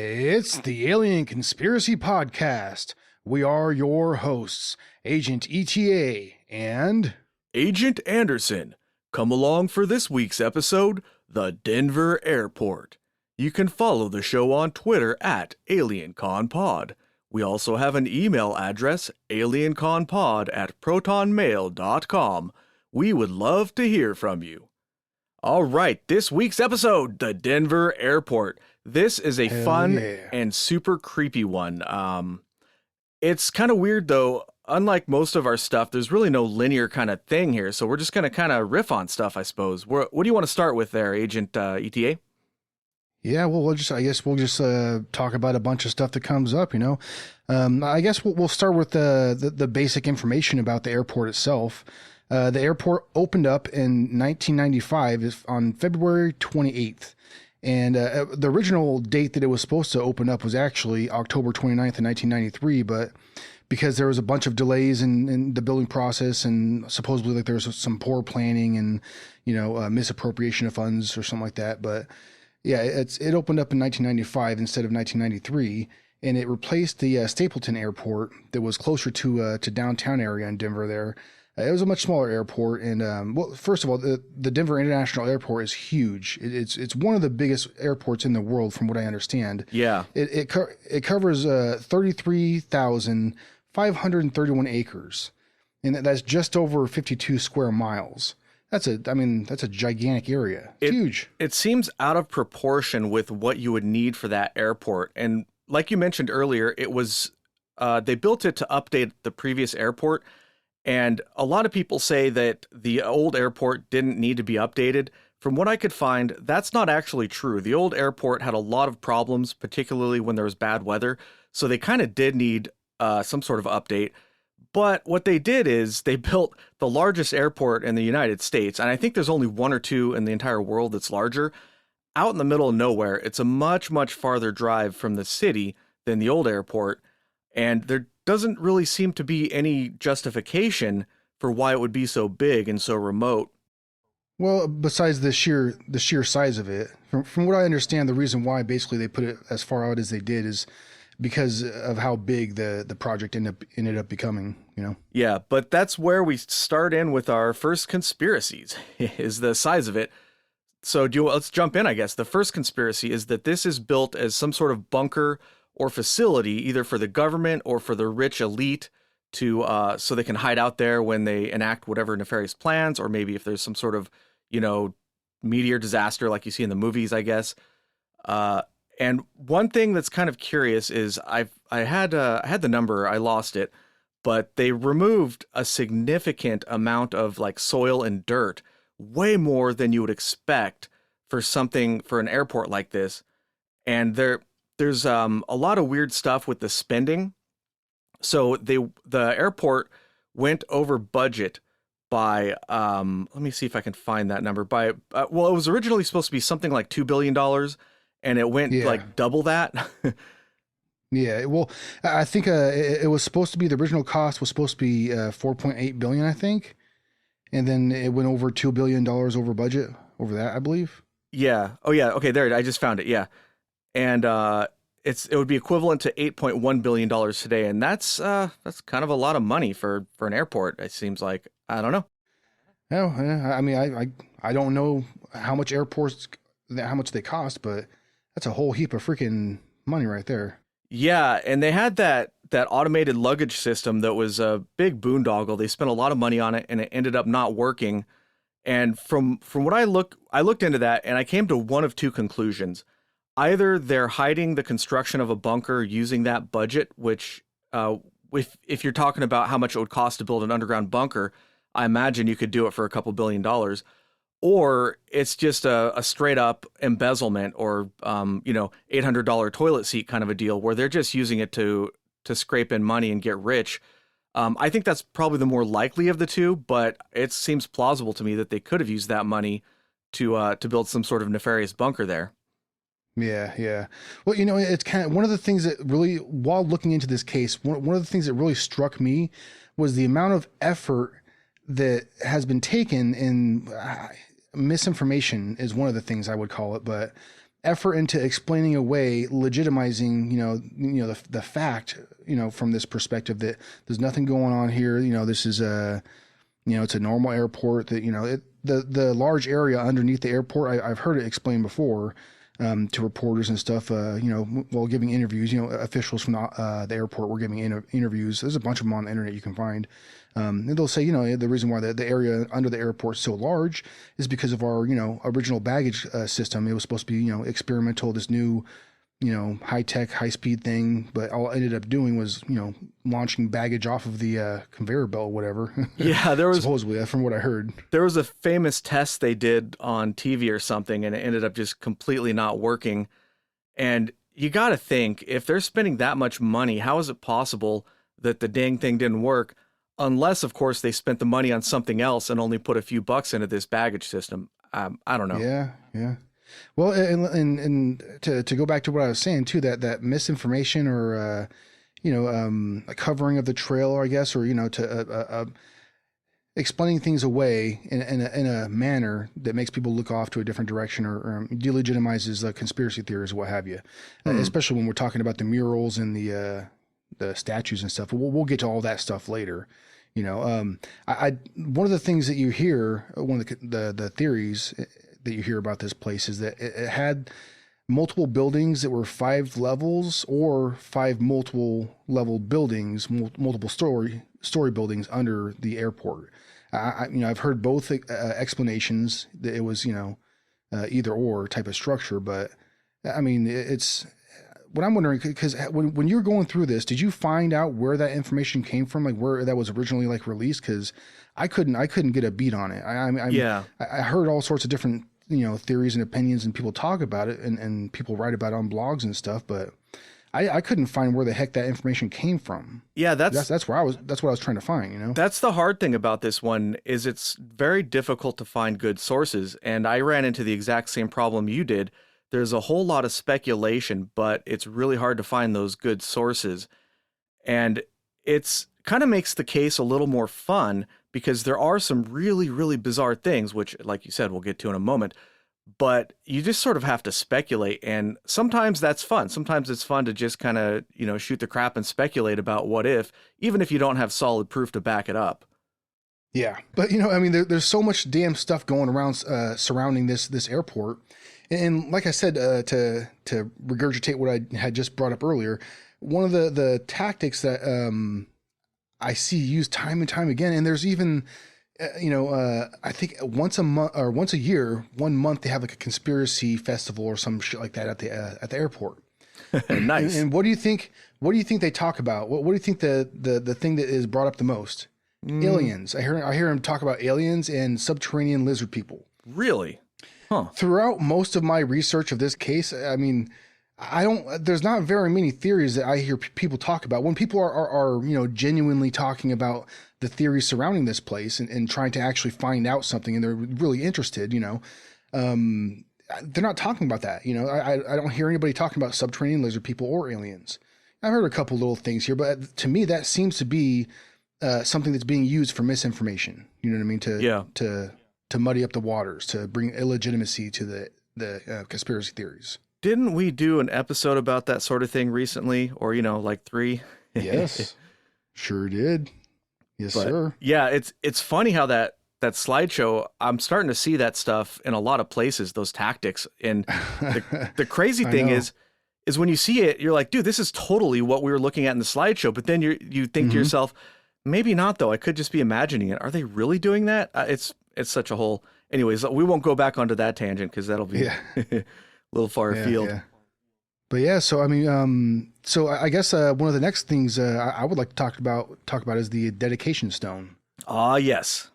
It's the Alien Conspiracy Podcast. We are your hosts, Agent ETA and Agent Anderson. Come along for this week's episode, The Denver Airport. You can follow the show on Twitter at AlienConPod. We also have an email address, alienconpod@protonmail.com. We would love to hear from you. All right, this week's episode, The Denver Airport. This is a fun and super creepy one. It's kind of weird, though. Unlike most of our stuff, there's really no linear kind of thing here, so we're just going to kind of riff on stuff, I suppose. What do you want to start with there, Agent ETA? Yeah, well, we'll just talk about a bunch of stuff that comes up, you know. I guess we'll start with the basic information about the airport itself. The airport opened up in 1995 on February 28th. And the original date that it was supposed to open up was actually October 29th of 1993, but because there was a bunch of delays in the building process and supposedly like there was some poor planning and, misappropriation of funds or something like that. But yeah, it opened up in 1995 instead of 1993, and it replaced the Stapleton Airport that was closer to downtown area in Denver there. It was a much smaller airport, and well, first of all, the Denver International Airport is huge. It's one of the biggest airports in the world, from what I understand. Yeah, it covers 33,531 acres, and that's just over 52 square miles. That's a gigantic area. It's huge. It seems out of proportion with what you would need for that airport, and like you mentioned earlier, it was they built it to update the previous airport. And a lot of people say that the old airport didn't need to be updated. From what I could find, that's not actually true. The old airport had a lot of problems, particularly when there was bad weather. So they kind of did need some sort of update. But what they did is they built the largest airport in the United States. And I think there's only one or two in the entire world that's larger. Out in the middle of nowhere. It's a much, much farther drive from the city than the old airport. And there doesn't really seem to be any justification for why it would be so big and so remote. Well, besides the sheer size of it, from what I understand, the reason why basically they put it as far out as they did is because of how big the project ended up becoming, you know? Yeah, but that's where we start in with our first conspiracies, is the size of it. So let's jump in, I guess. The first conspiracy is that this is built as some sort of bunker or facility, either for the government or for the rich elite to so they can hide out there when they enact whatever nefarious plans, or maybe if there's some sort of, meteor disaster like you see in the movies, I guess. And one thing that's kind of curious is I had the number, I lost it, but they removed a significant amount of like soil and dirt, way more than you would expect for an airport like this. And there's a lot of weird stuff with the spending. So the airport went over budget by, let me see if I can find that number. It was originally supposed to be something like $2 billion, and it went like double that. Yeah, well, I think it was supposed to be, the original cost was supposed to be $4.8 billion, I think. And then it went over $2 billion over budget, over that, I believe. Yeah. Oh, yeah. Okay, there. I just found it. Yeah. And it would be equivalent to $8.1 billion today, and that's kind of a lot of money for an airport. It seems like. I don't know. No, I mean, I don't know how much how much they cost, but that's a whole heap of freaking money right there. Yeah, and they had that automated luggage system that was a big boondoggle. They spent a lot of money on it, and it ended up not working. And from what I looked into that, and I came to one of two conclusions. Either they're hiding the construction of a bunker using that budget, which if you're talking about how much it would cost to build an underground bunker, I imagine you could do it for a couple $1 billion. Or it's just a straight up embezzlement or, $800 toilet seat kind of a deal where they're just using it to scrape in money and get rich. I think that's probably the more likely of the two, but it seems plausible to me that they could have used that money to build some sort of nefarious bunker there. Yeah. Well, it's kind of one of the things that really, while looking into this case, one of the things that really struck me was the amount of effort that has been taken in misinformation is one of the things I would call it, but effort into explaining away, legitimizing, the fact, from this perspective that there's nothing going on here. This is it's a normal airport that, the large area underneath the airport. I've heard it explained before, to reporters and stuff, while giving interviews, officials from the airport were giving interviews. There's a bunch of them on the internet you can find. And they'll say, the reason why the area under the airport is so large is because of our, original baggage system. It was supposed to be, experimental, this new, high-tech, high-speed thing, but all it ended up doing was, launching baggage off of the conveyor belt or whatever. Yeah, there was supposedly, from what I heard. There was a famous test they did on TV or something, and it ended up just completely not working. And you got to think, if they're spending that much money, how is it possible that the dang thing didn't work? Unless, of course, they spent the money on something else and only put a few bucks into this baggage system. I don't know. Yeah. Well, and to go back to what I was saying too, that misinformation or a covering of the trail, I guess, or to explaining things away in a manner that makes people look off to a different direction or delegitimizes the conspiracy theories, what have you. Especially when we're talking about the murals and the statues and stuff. We'll get to all that stuff later. One of the things that you hear, one of the theories that you hear about this place is that it had multiple buildings that were 5 levels or 5 multiple level buildings, multiple story buildings under the airport. I've heard both explanations that it was, either or type of structure, but I mean, it's what I'm wondering, because when you're going through this, did you find out where that information came from, like where that was originally like released? Because I couldn't get a beat on it. I heard all sorts of different theories and opinions, and people talk about it, and people write about it on blogs and stuff, but I couldn't find where the heck that information came from. Yeah, that's what I was trying to find. That's the hard thing about this one, is it's very difficult to find good sources, and I ran into the exact same problem you did. There's a whole lot of speculation, but it's really hard to find those good sources. And it's kind of makes the case a little more fun because there are some really, really bizarre things, which, like you said, we'll get to in a moment, but you just sort of have to speculate. And sometimes that's fun. Sometimes it's fun to just kind of, shoot the crap and speculate about what if, even if you don't have solid proof to back it up. Yeah. But, there's so much damn stuff going around surrounding this airport. And like I said, to regurgitate what I had just brought up earlier, one of the tactics that I see used time and time again, and there's even, I think once a month or once a year, 1 month they have like a conspiracy festival or some shit like that at the airport. Nice. And what do you think? What do you think they talk about? What do you think the thing that is brought up the most? Aliens. I hear him talk about aliens and subterranean lizard people. Really? Huh. Throughout most of my research of this case, there's not very many theories that I hear people talk about. When people are genuinely talking about the theories surrounding this place and trying to actually find out something, and they're really interested, they're not talking about that. I don't hear anybody talking about subterranean lizard people or aliens. I've heard a couple little things here, but to me, that seems to be something that's being used for misinformation. You know what I mean? To muddy up the waters, to bring illegitimacy to the conspiracy theories. Didn't we do an episode about that sort of thing recently? Or, like 3? Yes, sure did. Yes, sir. Yeah, it's funny how that slideshow, I'm starting to see that stuff in a lot of places, those tactics. And the crazy thing is when you see it, you're like, dude, this is totally what we were looking at in the slideshow. But then you think to yourself, maybe not, though. I could just be imagining it. Are they really doing that? It's such a whole... Anyways, we won't go back onto that tangent because that'll be a little far afield. Yeah. But yeah, so I guess one of the next things I would like to talk about is the dedication stone. Ah, yes.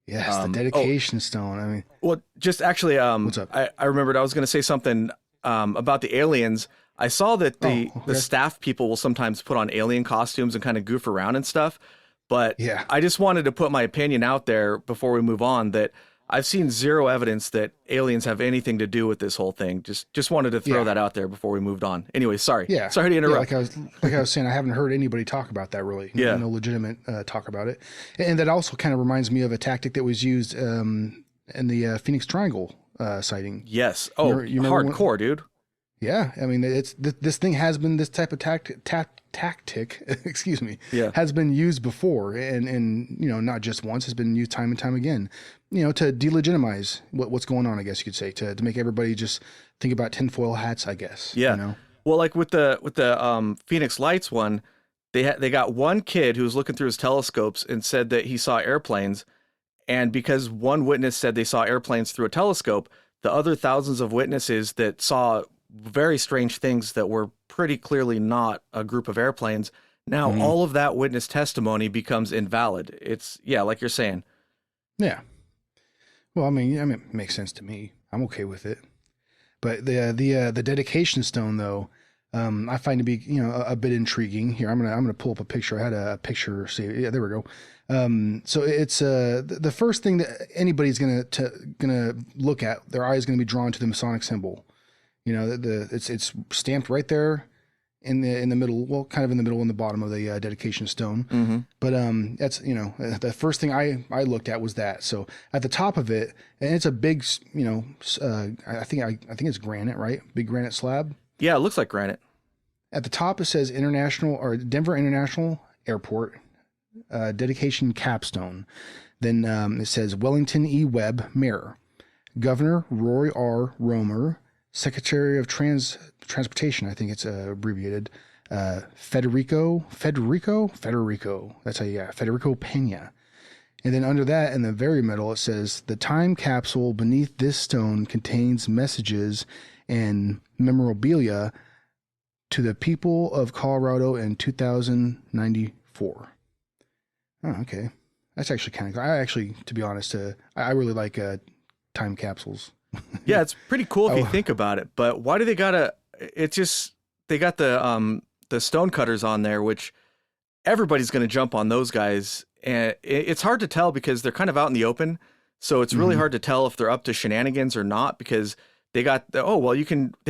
Yes, the dedication stone. Well, just actually, what's up? I remembered I was going to say something about the aliens. I saw that the staff people will sometimes put on alien costumes and kind of goof around and stuff. But yeah. I just wanted to put my opinion out there before we move on that I've seen zero evidence that aliens have anything to do with this whole thing. Just wanted to throw that out there before we moved on. Anyway, sorry. Yeah. Sorry to interrupt. Yeah, like I was saying, I haven't heard anybody talk about that really. Yeah. No legitimate talk about it. And that also kind of reminds me of a tactic that was used in the Phoenix Triangle sighting. Yes. Oh, You remember hardcore, dude. Yeah, I mean, this thing has been, this type of tactic, excuse me, Yeah. has been used before, and not just once, has been used time and time again, to delegitimize what's going on, I guess you could say, to make everybody just think about tinfoil hats, I guess. Yeah. Well, like with the Phoenix Lights one, they got one kid who was looking through his telescopes and said that he saw airplanes, and because one witness said they saw airplanes through a telescope, the other thousands of witnesses that saw very strange things that were pretty clearly not a group of airplanes. Now, all of that witness testimony becomes invalid. It's, yeah, like you're saying. Yeah. Well, I mean, it makes sense to me. I'm okay with it. But the dedication stone, though, I find to be a bit intriguing. Here, I'm gonna pull up a picture. I had a picture. See, yeah, there we go. So it's the first thing that anybody's gonna look at. Their eye is gonna be drawn to the Masonic symbol. It's stamped right there in the middle. Well, kind of in the middle and the bottom of the dedication stone. But that's the first thing I looked at was that. So at the top of it, and it's a big I think it's granite, right? Big granite slab. Yeah, it looks like granite. At the top it says Denver International Airport dedication capstone. Then it says Wellington E. Webb, Mayor, Governor Roy R. Romer, Secretary of Transportation, I think it's abbreviated, Federico. That's how Federico Pena. And then under that, in the very middle, it says the time capsule beneath this stone contains messages and memorabilia to the people of Colorado in 2094. Oh, okay. That's actually kind of, to be honest, I really like time capsules. Yeah, it's pretty cool if you think about it. But why do they gotta? It's just they got the stone cutters on there, which everybody's gonna jump on those guys, and it's hard to tell because they're kind of out in the open. So it's really hard to tell if they're up to shenanigans or not because they got they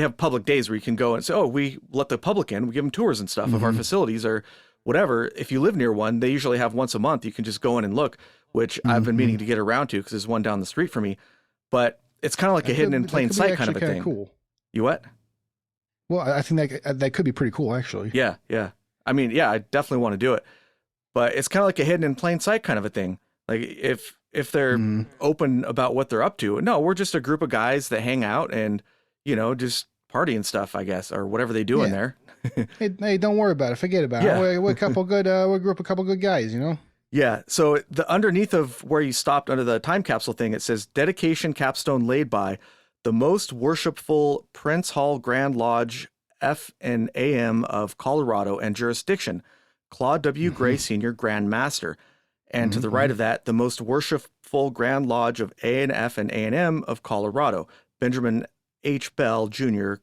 have public days where you can go and say, oh, we let the public in, we give them tours and stuff of our facilities or whatever. If you live near one, they usually have once a month. You can just go in and look, which I've been meaning to get around to because there's one down the street for me, but it's kind of like a hidden in plain sight kind of a thing. Cool. You what? Well, I think that could be pretty cool, actually. Yeah. I mean, yeah, I definitely want to do it, but it's kind of like a hidden in plain sight kind of a thing. Like if they're open about what they're up to, no, we're just a group of guys that hang out and just party and stuff, I guess, or whatever they do in there. hey, don't worry about it. Forget about it. We're a couple good. We're a group of couple good guys, Yeah. So the underneath of where you stopped under the time capsule thing, it says dedication capstone laid by the most worshipful Prince Hall Grand Lodge F and AM of Colorado and jurisdiction, Claude W. Gray Sr. Grand Master. And to the right of that, the most worshipful Grand Lodge of A and F and A&M of Colorado, Benjamin H. Bell Jr.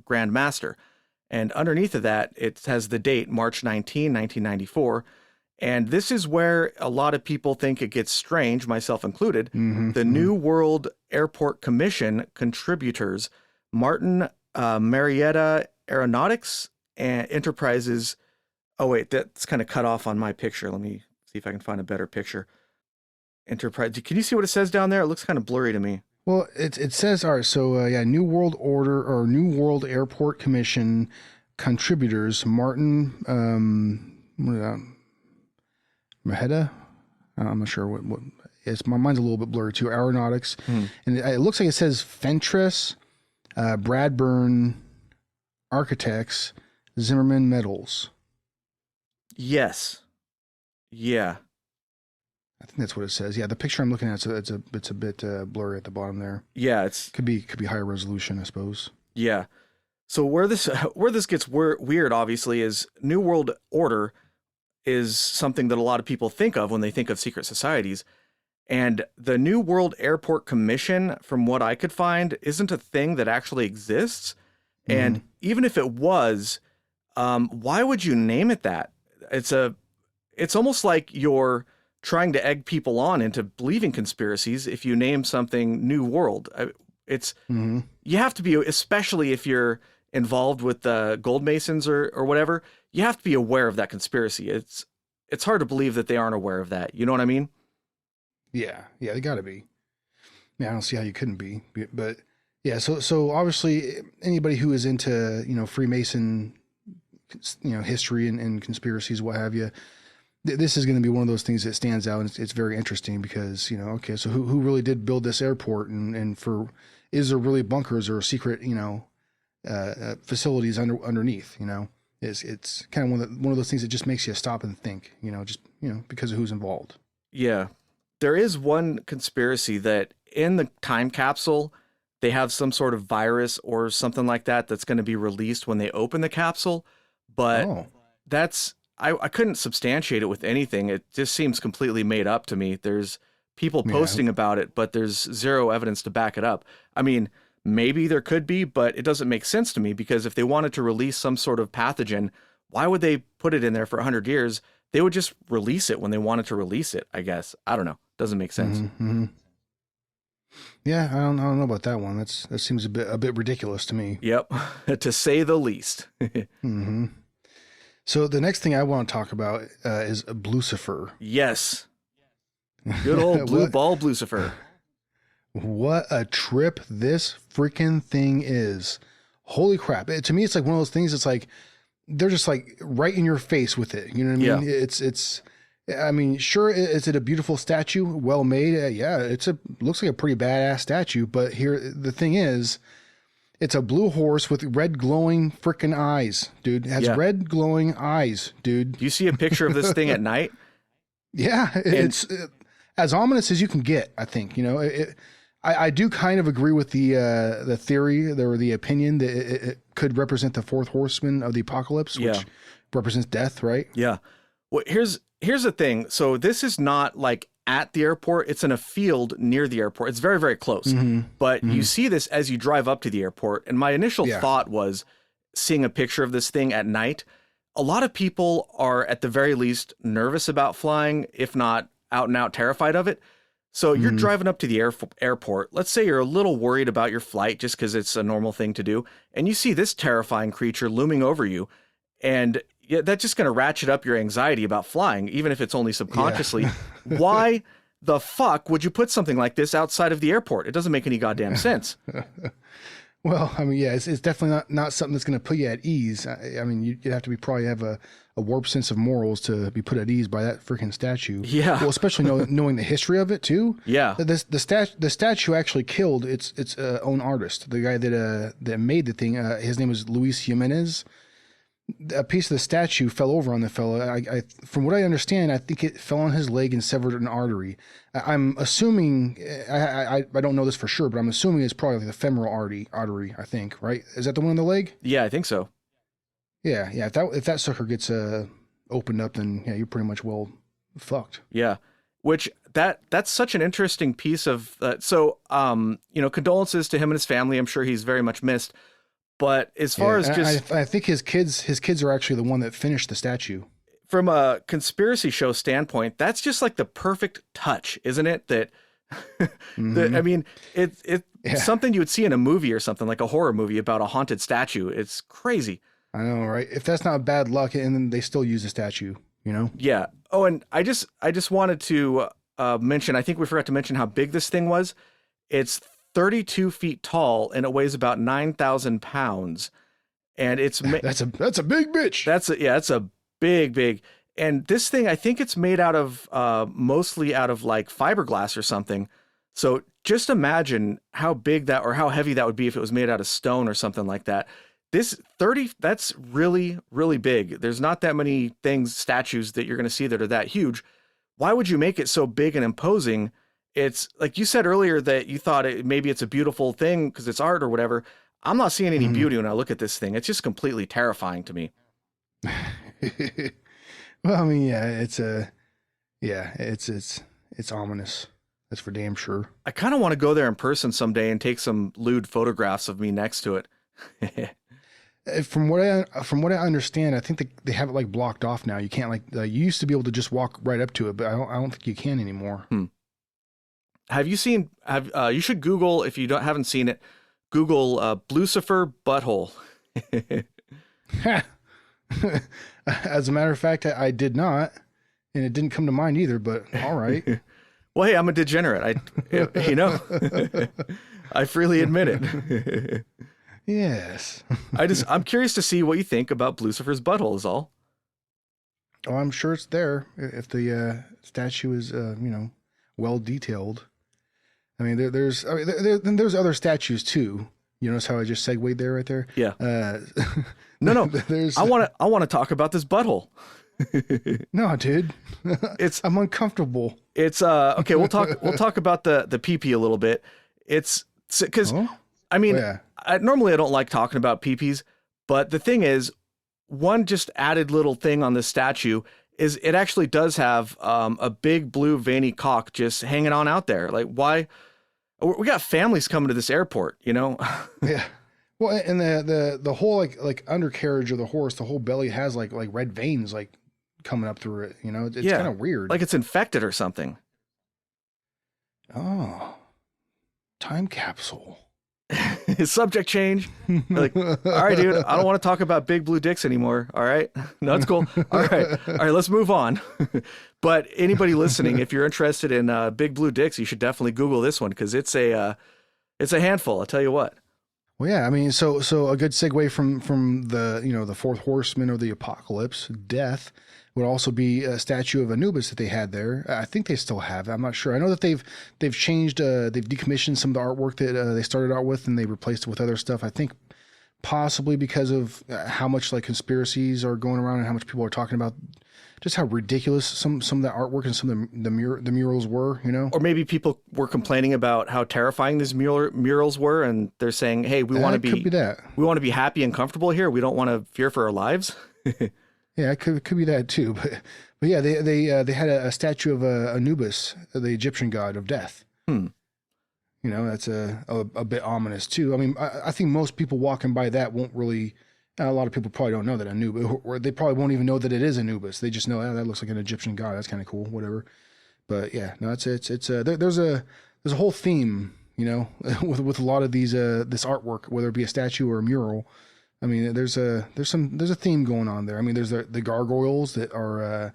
Grand Master. And underneath of that, it has the date, March 19, 1994. And this is where a lot of people think it gets strange, myself included. The New World Airport Commission contributors, Martin Marietta Aeronautics and Enterprises. Oh, wait, that's kind of cut off on my picture. Let me see if I can find a better picture. Enterprise. Can you see what it says down there? It looks kind of blurry to me. Well, it says, all right, so New World Order or New World Airport Commission contributors, Martin Maheda. I'm not sure what it's. My mind's a little bit blurry too. Aeronautics, and it looks like it says Fentress, Bradburn Architects, Zimmerman Metals. Yes. Yeah. I think that's what it says. Yeah, the picture I'm looking at, so it's a bit blurry at the bottom there. Yeah, it's could be higher resolution, I suppose. Yeah. So where this gets weird, obviously, is New World Order is something that a lot of people think of when they think of secret societies. And the New World Airport Commission, from what I could find, isn't a thing that actually exists. And even if it was, why would you name it that? It's almost like you're trying to egg people on into believing conspiracies if you name something New World. You have to be, especially if you're involved with the gold masons or whatever, you have to be aware of that conspiracy. It's hard to believe that they aren't aware of that. You know what I mean? Yeah, they gotta be. Yeah, I don't see how you couldn't be, but yeah. So obviously, anybody who is into Freemason, history and conspiracies, what have you, this is going to be one of those things that stands out, and it's very interesting because okay, so who really did build this airport, and for is there really bunkers or secret facilities underneath? It's kind of one of those things that just makes you stop and think, just because of who's involved. Yeah. There is one conspiracy that in the time capsule, they have some sort of virus or something like that that's going to be released when they open the capsule. But that's, I couldn't substantiate it with anything. It just seems completely made up to me. There's people posting about it, but there's zero evidence to back it up. I mean, maybe there could be, but it doesn't make sense to me because if they wanted to release some sort of pathogen, why would they put it in there for 100 years? They would just release it when they wanted to release it, I guess. I don't know. Doesn't make sense. Mm-hmm. Yeah, I don't know about that one. That seems a bit ridiculous to me. Yep, to say the least. Mm-hmm. So the next thing I want to talk about is Lucifer. Yes. Good old blue ball Lucifer. What a trip this freaking thing is. Holy crap. To me, it's like one of those things. It's like, they're just like right in your face with it. You know what I mean? Yeah. I mean, sure. Is it a beautiful statue? Well made? Yeah. Looks like a pretty badass statue, but here, the thing is, it's a blue horse with red glowing freaking eyes, dude. It has red glowing eyes, dude. Do you see a picture of this thing at night? Yeah. It's as ominous as you can get, I think. I do kind of agree with the theory or the opinion that it could represent the fourth horseman of the apocalypse, which represents death, right? Yeah. Well, here's the thing. So this is not like at the airport. It's in a field near the airport. It's very, very close. But you see this as you drive up to the airport. And my initial thought was seeing a picture of this thing at night. A lot of people are at the very least nervous about flying, if not out and out terrified of it. So you're driving up to the airport. Let's say you're a little worried about your flight just because it's a normal thing to do. And you see this terrifying creature looming over you. And that's just going to ratchet up your anxiety about flying, even if it's only subconsciously. Yeah. Why the fuck would you put something like this outside of the airport? It doesn't make any goddamn sense. Well, I mean, yeah, it's definitely not something that's going to put you at ease. I mean, you'd have to probably have a warped sense of morals to be put at ease by that freaking statue. Yeah. Well, especially knowing the history of it too. Yeah. The statue actually killed its own artist, the guy that made the thing. His name was Luis Jimenez. A piece of the statue fell over on the fella. From what I understand, I think it fell on his leg and severed an artery. I'm assuming, I don't know this for sure, but I'm assuming it's probably like the femoral artery, I think, right? Is that the one in the leg? Yeah, I think so. Yeah. If that sucker gets opened up, then yeah, you're pretty much well fucked. Yeah. Which that's such an interesting piece of, condolences to him and his family. I'm sure he's very much missed. But as far as just... I think his kids are actually the one that finished the statue. From a conspiracy show standpoint, that's just like the perfect touch, isn't it? That, I mean, it's something you would see in a movie or something, like a horror movie about a haunted statue. It's crazy. I know, right? If that's not bad luck, and then they still use the statue, Yeah. Oh, and I just wanted to mention, I think we forgot to mention how big this thing was. It's 32 feet tall and it weighs about 9,000 pounds. And it's that's a big bitch. That's a big. And this thing, I think it's made out of mostly out of like fiberglass or something. So just imagine how big that or how heavy that would be if it was made out of stone or something like that. That's really, really big. There's not that many statues that you're going to see that are that huge. Why would you make it so big and imposing? It's like you said earlier that you thought maybe it's a beautiful thing because it's art or whatever. I'm not seeing any beauty when I look at this thing. It's just completely terrifying to me. Well, I mean, yeah, it's ominous. That's for damn sure. I kind of want to go there in person someday and take some lewd photographs of me next to it. From what I understand, I think they have it like blocked off now. You can't you used to be able to just walk right up to it, but I don't think you can anymore. Have you seen? You should Google if you haven't seen it. Google Lucifer butthole. As a matter of fact, I did not, and it didn't come to mind either. But all right. Well, hey, I'm a degenerate. I freely admit it. Yes. I'm curious to see what you think about Lucifer's butthole is all. Oh, I'm sure it's there if the statue is, well detailed. I mean, there's other statues too. You notice how I just segued there, right there? Yeah. No. There's. I want to talk about this butthole. No, dude. I'm uncomfortable. It's okay. We'll talk about the pee-pee a little bit. It's because I mean, normally I don't like talking about pee-pees, but the thing is, one just added little thing on this statue is it actually does have a big blue veiny cock just hanging on out there. Like, why? We got families coming to this airport, you know? Yeah. Well, and the whole like undercarriage of the horse, the whole belly has like red veins like coming up through it. You know, it's kind of weird. Like it's infected or something. Oh, time capsule. Subject change. Like, all right, dude, I don't want to talk about big blue dicks anymore. All right. No, it's cool. All right, let's move on. But anybody listening, if you're interested in big blue dicks, you should definitely Google this one because it's a handful. I'll tell you what. Well, yeah, I mean, so a good segue from the the fourth horseman of the apocalypse, death, would also be a statue of Anubis that they had there. I think they still have. I'm not sure. I know that they've changed, they've decommissioned some of the artwork that they started out with, and they replaced it with other stuff. I think possibly because of how much like conspiracies are going around and how much people are talking about just how ridiculous some of the artwork and some of the murals were, you know? Or maybe people were complaining about how terrifying these murals were, and they're saying, "Hey, we want to be happy and comfortable here. We don't want to fear for our lives." Yeah, it could be that too, but yeah, they had a statue of Anubis, the Egyptian god of death. You know, that's a bit ominous too. I mean, I think most people walking by that won't really. A lot of people probably don't know that Anubis, or they probably won't even know that it is Anubis. They just know that looks like an Egyptian god. That's kind of cool, whatever. But yeah, no, there's a whole theme, you know, with a lot of these this artwork, whether it be a statue or a mural. I mean, there's a theme going on there. I mean, there's the gargoyles that are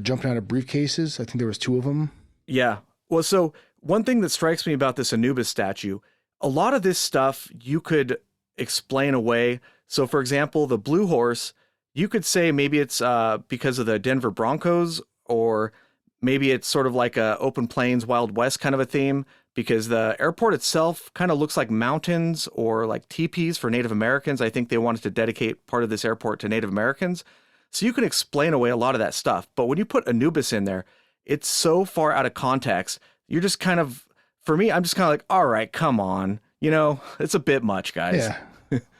jumping out of briefcases. I think there was 2 of them. Yeah. Well, so one thing that strikes me about this Anubis statue, a lot of this stuff you could explain away. So, for example, the blue horse, you could say maybe it's because of the Denver Broncos, or maybe it's sort of like a open plains, Wild West kind of a theme, because the airport itself kind of looks like mountains or like teepees for Native Americans. I think they wanted to dedicate part of this airport to Native Americans. So you can explain away a lot of that stuff. But when you put Anubis in there, it's so far out of context. You're just kind of, for me, I'm just kind of like, all right, come on. You know, it's a bit much, guys. Yeah.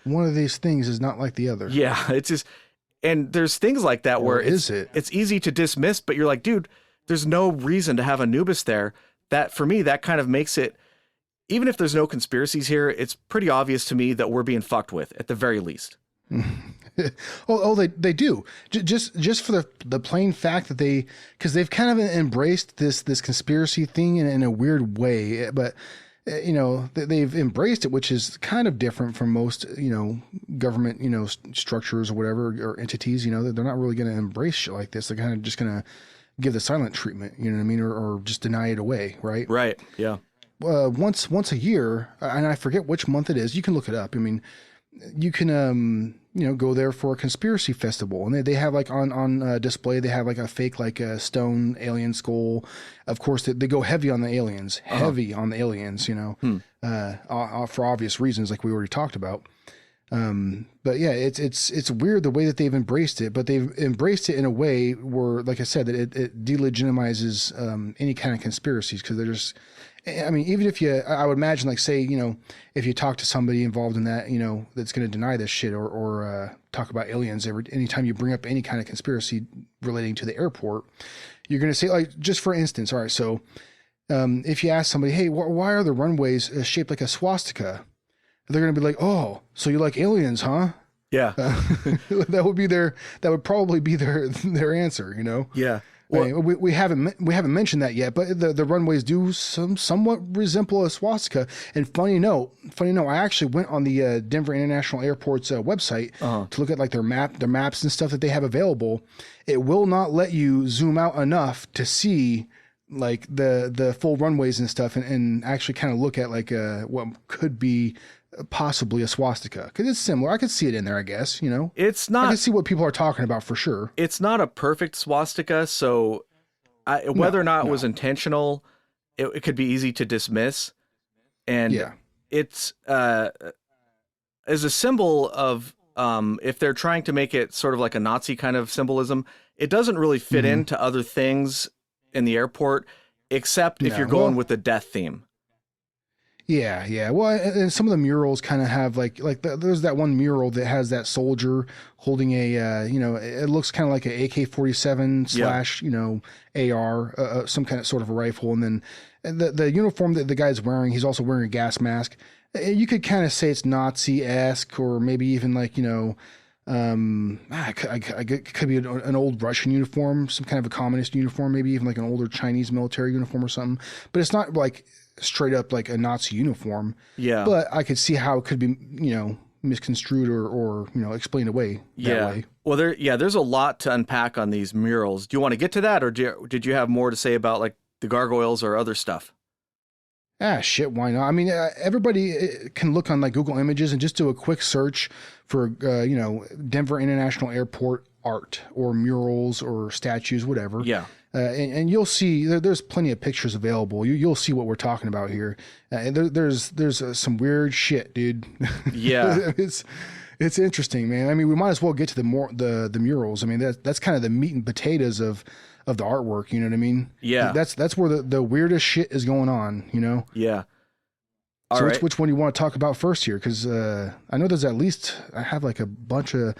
One of these things is not like the other. Yeah, it's just, and there's things like that where it's easy to dismiss, but you're like, dude, there's no reason to have Anubis there. That, for me, that kind of makes it, even if there's no conspiracies here, it's pretty obvious to me that we're being fucked with at the very least. They do. Just for the plain fact that because they've kind of embraced this conspiracy thing in a weird way, but you know, they've embraced it, which is kind of different from most, you know, government, you know, structures or whatever, or entities. You know, they're not really going to embrace shit like this. They're kind of just going to give the silent treatment, you know what I mean, or just deny it away, right? Right. Yeah. Once a year, and I forget which month it is. You can look it up. I mean, you can you know, go there for a conspiracy festival, and they have like on display, they have like a fake like a stone alien skull. Of course, they go heavy on the aliens, you know, for obvious reasons, like we already talked about. But yeah, it's weird the way that they've embraced it, but they've embraced it in a way where, like I said, that it delegitimizes any kind of conspiracies, because they're just, I mean, even if I would imagine, like, say, you know, if you talk to somebody involved in that, you know, that's going to deny this shit or talk about aliens anytime you bring up any kind of conspiracy relating to the airport, you're going to say, like, just for instance, all right, so if you ask somebody, hey, why are the runways shaped like a swastika? They're going to be like, oh, so you like aliens, huh? Yeah. That would probably be their answer, you know? Yeah. Well, I mean, we haven't mentioned that yet, but the runways do somewhat resemble a swastika. And funny note, I actually went on the Denver International Airport's website to look at like their maps and stuff that they have available. It will not let you zoom out enough to see like the full runways and stuff, and actually kind of look at like what could be possibly a swastika, because it's similar. I could see it in there, I guess. It's I can not see what people are talking about for sure. it's not a perfect swastika, so whether or not it was intentional, it could be easy to dismiss. And Yeah. it's as a symbol of if they're trying to make it sort of like a Nazi kind of symbolism, it doesn't really fit into other things in the airport, except if you're going with the death theme. Yeah. Well, and some of the murals kind of have there's that one mural that has that soldier holding a, it looks kind of like a AK-47 slash, AR, some kind of sort of a rifle. And then the uniform that the guy's wearing, he's also wearing a gas mask. You could kind of say it's Nazi-esque, or maybe even like, it could be an old Russian uniform, some kind of a communist uniform, maybe even like an older Chinese military uniform or something. But it's not like straight up like a Nazi uniform. Yeah. But I could see how it could be, misconstrued or explained away that way. Well, there's a lot to unpack on these murals. Do you want to get to that, or did you have more to say about like the gargoyles or other stuff? Shit, why not? I mean, everybody can look on like Google Images and just do a quick search for, Denver International Airport art or murals or statues, whatever. Yeah. And you'll see there's plenty of pictures available. You'll see what we're talking about here. There's some weird shit, dude. Yeah. It's interesting, man. I mean, we might as well get to the murals. I mean, that's kind of the meat and potatoes of the artwork. You know what I mean? Yeah. That's where the weirdest shit is going on. Yeah. So which one do you want to talk about first here? Because I know there's I have like a bunch of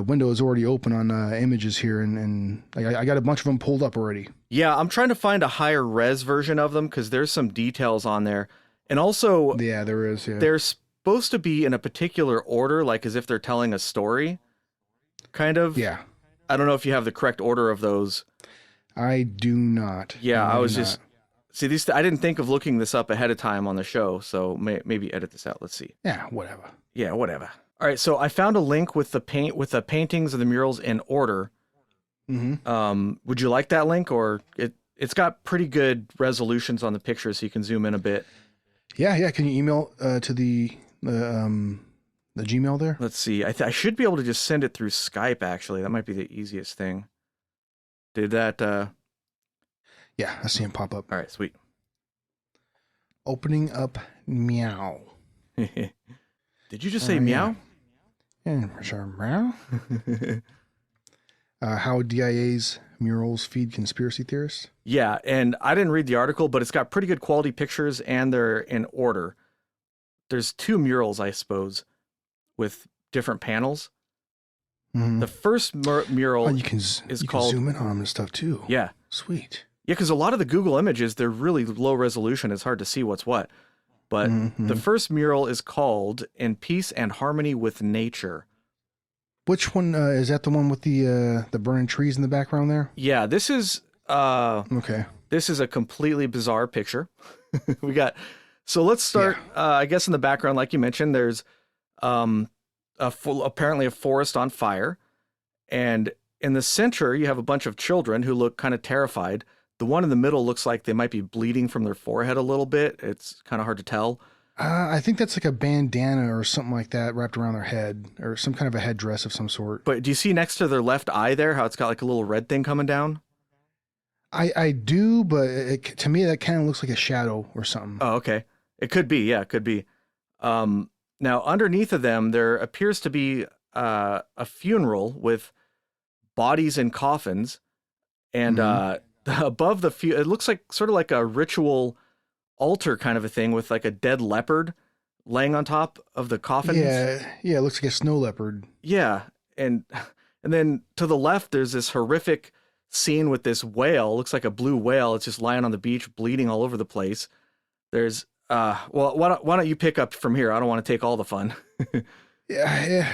windows already open on images here, and I got a bunch of them pulled up already. Yeah, I'm trying to find a higher res version of them because there's some details on there. And also, yeah, there is. Yeah. They're supposed to be in a particular order, like as if they're telling a story, kind of. Yeah. I don't know if you have the correct order of those. I do not. Yeah, I was just... See, I didn't think of looking this up ahead of time on the show, so maybe edit this out. Let's see. Yeah, whatever. Yeah, whatever. All right, so I found a link with the paintings of the murals in order. Mm-hmm. Would you like that link, or it's got pretty good resolutions on the pictures, so you can zoom in a bit. Yeah. Can you email to the Gmail there? Let's see. I should be able to just send it through Skype. Actually, that might be the easiest thing. Did that? Yeah, I see him pop up. All right, sweet. Opening up meow. Did you just say meow? Yeah, sure, meow. How DIA's murals feed conspiracy theorists? Yeah, and I didn't read the article, but it's got pretty good quality pictures, and they're in order. There's 2 murals, I suppose, with different panels. Mm-hmm. The first mural you can zoom in on them and stuff too. Yeah. Sweet. Yeah, because a lot of the Google images, they're really low resolution. It's hard to see what's what. But the first mural is called In Peace and Harmony with Nature. Which one is that? The one with the burning trees in the background there? Yeah, this is okay. This is a completely bizarre picture. So let's start. Yeah. I guess in the background, like you mentioned, there's apparently a forest on fire, and in the center you have a bunch of children who look kind of terrified. The one in the middle looks like they might be bleeding from their forehead a little bit. It's kind of hard to tell. I think that's like a bandana or something like that wrapped around their head, or some kind of a headdress of some sort. But do you see next to their left eye there how it's got like a little red thing coming down? I do, but to me that kind of looks like a shadow or something. Oh, okay. It could be. Yeah, it could be. Now, underneath of them, there appears to be a funeral with bodies in coffins, and above it looks like sort of like a ritual altar kind of a thing with like a dead leopard laying on top of the coffins. Yeah, it looks like a snow leopard. Yeah, and then to the left, there's this horrific scene with this whale. It looks like a blue whale. It's just lying on the beach, bleeding all over the place. There's well, why don't you pick up from here? I don't want to take all the fun. Yeah.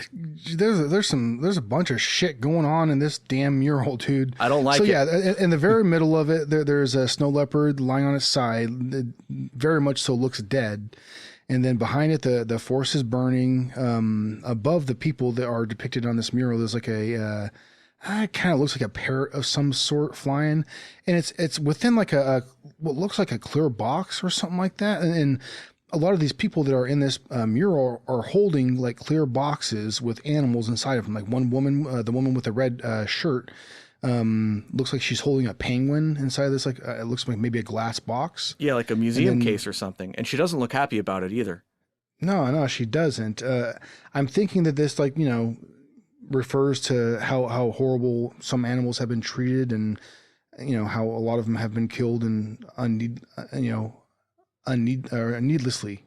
There's a bunch of shit going on in this damn mural, dude. I don't like it. So yeah, in the very middle of it, there's a snow leopard lying on its side. It very much so looks dead. And then behind it, the forest is burning. Above the people that are depicted on this mural, there's like a it kind of looks like a parrot of some sort flying, and it's within like a what looks like a clear box or something like that. And a lot of these people that are in this mural are holding like clear boxes with animals inside of them. Like one woman, the woman with the red shirt, looks like she's holding a penguin inside of this. Like it looks like maybe a glass box. Yeah, like a museum case or something. And she doesn't look happy about it either. No, she doesn't. I'm thinking that this, like, refers to how horrible some animals have been treated, and how a lot of them have been killed and needlessly.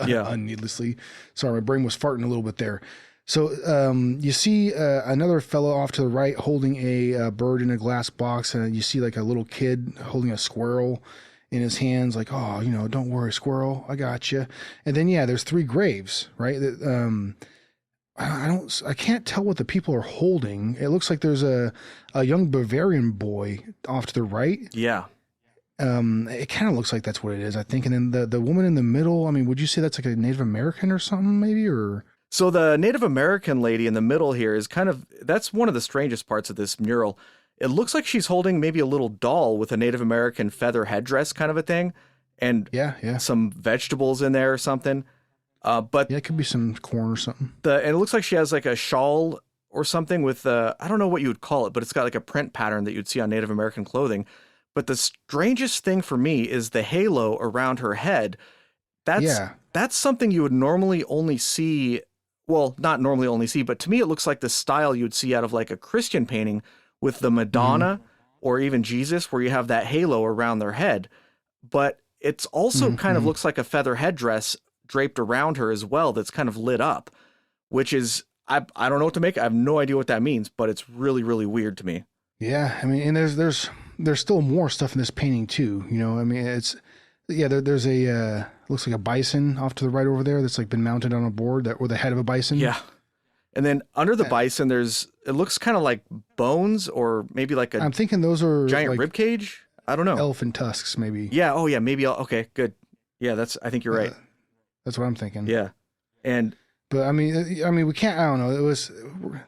Yeah. Needlessly. Sorry, my brain was farting a little bit there. So you see another fellow off to the right holding a bird in a glass box, and you see like a little kid holding a squirrel in his hands, like, oh, don't worry, squirrel, I got you. And then there's 3 graves, right? I can't tell what the people are holding. It looks like there's a young Bavarian boy off to the right. Yeah. It kind of looks like that's what it is, I think. And then the woman in the middle, I mean, would you say that's like a Native American or something, maybe? Or so the Native American lady in the middle here is that's one of the strangest parts of this mural. It looks like she's holding maybe a little doll with a Native American feather headdress kind of a thing, and some vegetables in there or something. But it could be some corn or something. And it looks like she has like a shawl or something with I don't know what you would call it, but it's got like a print pattern that you'd see on Native American clothing. But the strangest thing for me is the halo around her head. That's something you would normally only see. Well, not normally only see, but to me it looks like the style you'd see out of like a Christian painting with the Madonna or even Jesus, where you have that halo around their head. But it's also kind of looks like a feather headdress draped around her as well that's kind of lit up, which is, I don't know what to make. I have no idea what that means, but it's really, really weird to me. Yeah, I mean, and there's still more stuff in this painting too, I mean, it's, there's a, looks like a bison off to the right over there that's like been mounted on a board or the head of a bison. Yeah. And then under the bison, it looks kind of like bones, or maybe like I'm thinking those are giant like rib cage. I don't know. Elephant tusks, maybe. Yeah. Oh yeah. Maybe. Okay, good. Yeah. I think you're right. That's what I'm thinking. Yeah. But I mean, we can't, I don't know.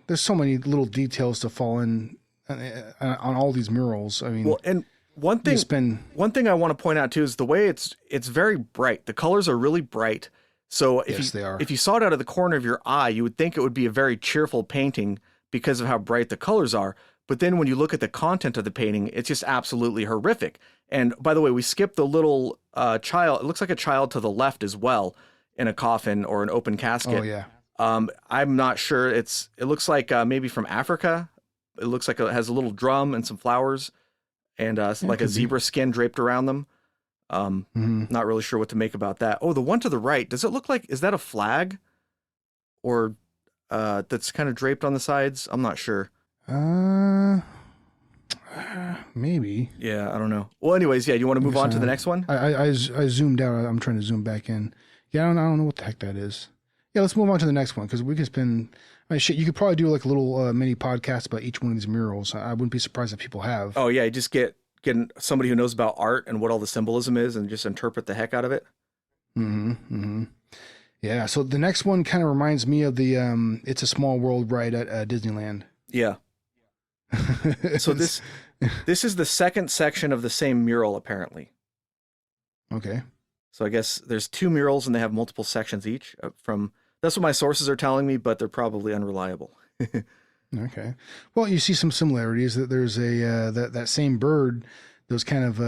There's so many little details to fall in on all these murals. I mean, well, and one thing I want to point out too is the way it's very bright. The colors are really bright. So if you saw it out of the corner of your eye, you would think it would be a very cheerful painting because of how bright the colors are. But then when you look at the content of the painting, it's just absolutely horrific. And by the way, we skipped the little child. It looks like a child to the left as well, in a coffin or an open casket. Oh yeah. I'm not sure. It looks like maybe from Africa. It looks like it has a little drum and some flowers, and like a zebra skin draped around them. Not really sure what to make about that. Oh, the one to the right, does it look like, is that a flag? Or that's kind of draped on the sides? I'm not sure. Maybe. Yeah, I don't know. Well, anyways, do you want to move on to the next one? I zoomed out. I'm trying to zoom back in. Yeah, I don't know what the heck that is. Yeah, let's move on to the next one, because we can spend, you could probably do like a little mini podcast about each one of these murals. I wouldn't be surprised if people have. Oh yeah, just get somebody who knows about art and what all the symbolism is and just interpret the heck out of it. Yeah, so the next one kind of reminds me of the It's a Small World ride at Disneyland. Yeah. So this is the second section of the same mural, apparently. Okay. So I guess there's 2 murals and they have multiple sections each. That's what my sources are telling me, but they're probably unreliable. Okay. Well, you see some similarities. That there's that same bird that was kind of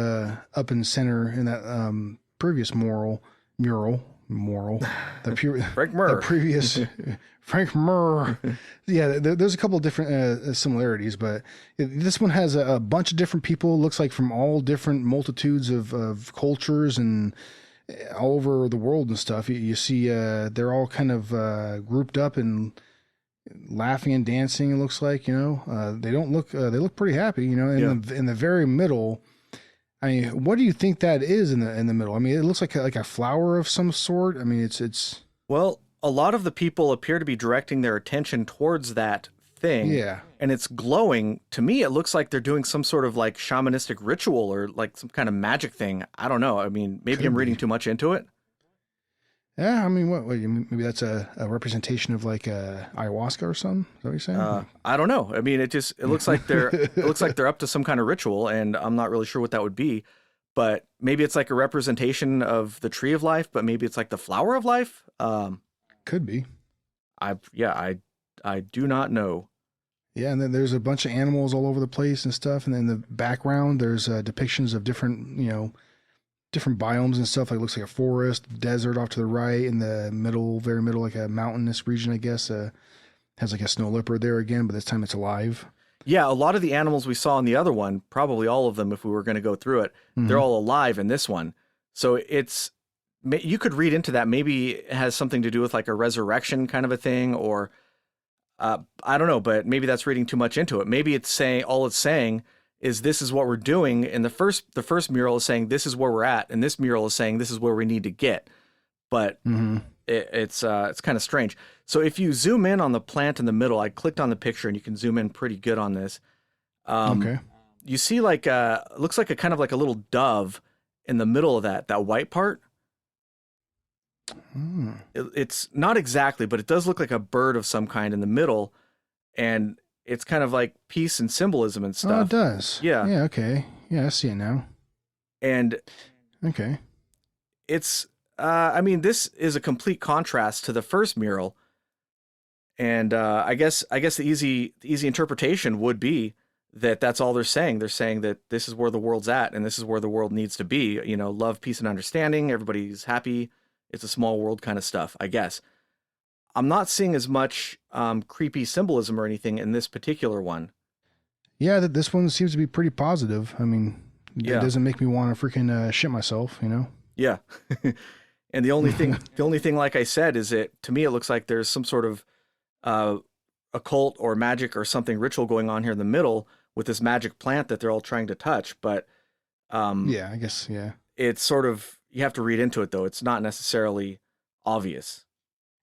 up in the center in that previous mural. Frank Murr. The previous Frank Murr. Yeah, there's a couple of different similarities, but this one has a bunch of different people. Looks like from all different multitudes of cultures and all over the world and stuff. You see, they're all kind of grouped up and laughing and dancing. It looks like, they don't look. They look pretty happy, In the very middle. I mean, what do you think that is in the middle? I mean, it looks like a flower of some sort. I mean, it's. Well, a lot of the people appear to be directing their attention towards that thing. Yeah. And it's glowing. To me, it looks like they're doing some sort of like shamanistic ritual or like some kind of magic thing. I don't know. I mean, maybe I'm reading too much into it. Yeah, I mean, maybe that's a representation of like ayahuasca or something. Is that what you're saying? I don't know. I mean, it looks like they're up to some kind of ritual, and I'm not really sure what that would be. But maybe it's like a representation of the tree of life, but maybe it's like the flower of life. Could be. I do not know. Yeah, and then there's a bunch of animals all over the place and stuff, and then in the background there's depictions of different, different biomes and stuff. Like it looks like a forest, desert off to the right. In the middle, very middle, like a mountainous region, I guess. Has like a snow leopard there again, but this time it's alive. Yeah, a lot of the animals we saw in the other one, probably all of them, if we were going to go through it, they're all alive in this one. So you could read into that. Maybe it has something to do with like a resurrection kind of a thing, or I don't know, but maybe that's reading too much into it. Maybe all it's saying is this is what we're doing. And the first mural is saying this is where we're at, and this mural is saying this is where we need to get. But it's kind of strange. So if you zoom in on the plant in the middle, I clicked on the picture and you can zoom in pretty good on this. Okay. You see like it looks like a kind of like a little dove in the middle of that white part. It's not exactly, but it does look like a bird of some kind in the middle, and it's kind of like peace and symbolism and stuff. Oh, it does. Yeah. Yeah. Okay. Yeah, I see it now. And okay, it's I mean, this is a complete contrast to the first mural, and I guess the easy interpretation would be that that's all they're saying. They're saying that this is where the world's at, and this is where the world needs to be. Love, peace, and understanding. Everybody's happy. It's a small world kind of stuff, I guess. I'm not seeing as much creepy symbolism or anything in this particular one. Yeah, this one seems to be pretty positive. I mean, it doesn't make me want to freaking shit myself, Yeah. And the only thing, like I said, is to me, it looks like there's some sort of occult or magic or something ritual going on here in the middle with this magic plant that they're all trying to touch. But yeah, I guess, yeah. It's sort of, you have to read into it though. It's not necessarily obvious.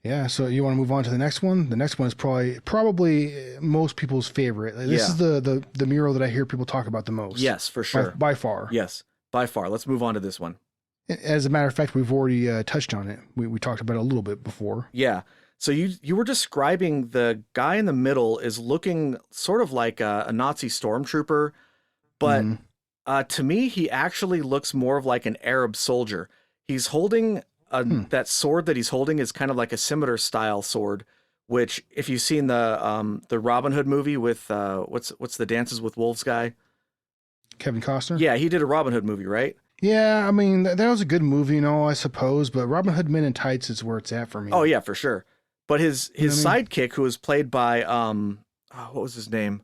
Yeah. So you want to move on to the next one? The next one is probably most people's favorite. This is the mural that I hear people talk about the most. Yes, for sure. By far. Yes, by far. Let's move on to this one. As a matter of fact, we've already touched on it. We talked about it a little bit before. Yeah. So you were describing the guy in the middle is looking sort of like a Nazi stormtrooper, but to me, he actually looks more of like an Arab soldier. He's holding that sword that he's holding is kind of like a scimitar style sword, which if you've seen the Robin Hood movie with what's the Dances with Wolves guy? Kevin Costner? Yeah, he did a Robin Hood movie, right? Yeah, I mean, that was a good movie and all, I suppose, but Robin Hood Men in Tights is where it's at for me. Oh, yeah, for sure. But his sidekick, who was played by, what was his name?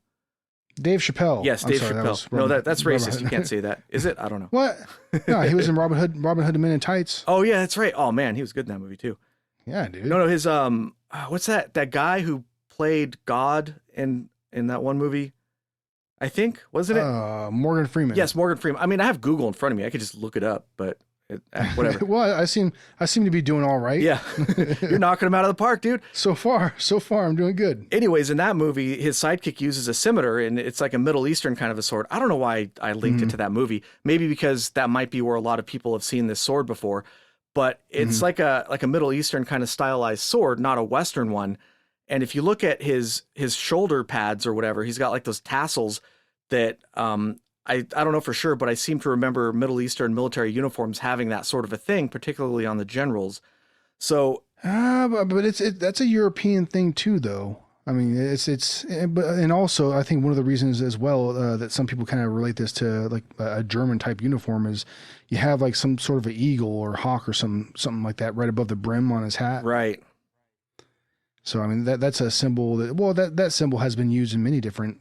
Dave Chappelle. Yes, Dave Chappelle. That's racist. You can't say that. Is it? I don't know. What? No, he was in Robin Hood Men in Tights. Oh, yeah, that's right. Oh, man, he was good in that movie, too. Yeah, dude. No, his, what's that guy who played God in that one movie? I think, wasn't it? Morgan Freeman. Yes, Morgan Freeman. I mean, I have Google in front of me. I could just look it up, but whatever. Well, I seem to be doing all right. Yeah. You're knocking him out of the park, dude. So far, I'm doing good. Anyways, in that movie, his sidekick uses a scimitar, and it's like a Middle Eastern kind of a sword. I don't know why I linked it to that movie. Maybe because that might be where a lot of people have seen this sword before, but it's like a Middle Eastern kind of stylized sword, not a Western one. And if you look at his shoulder pads or whatever, he's got like those tassels that I don't know for sure, but I seem to remember Middle Eastern military uniforms having that sort of a thing, particularly on the generals. So, but that's a European thing too, though. I mean, and also I think one of the reasons as well that some people kind of relate this to like a German type uniform is you have like some sort of an eagle or hawk or something like that right above the brim on his hat. Right. So I mean that's a symbol that symbol has been used in many different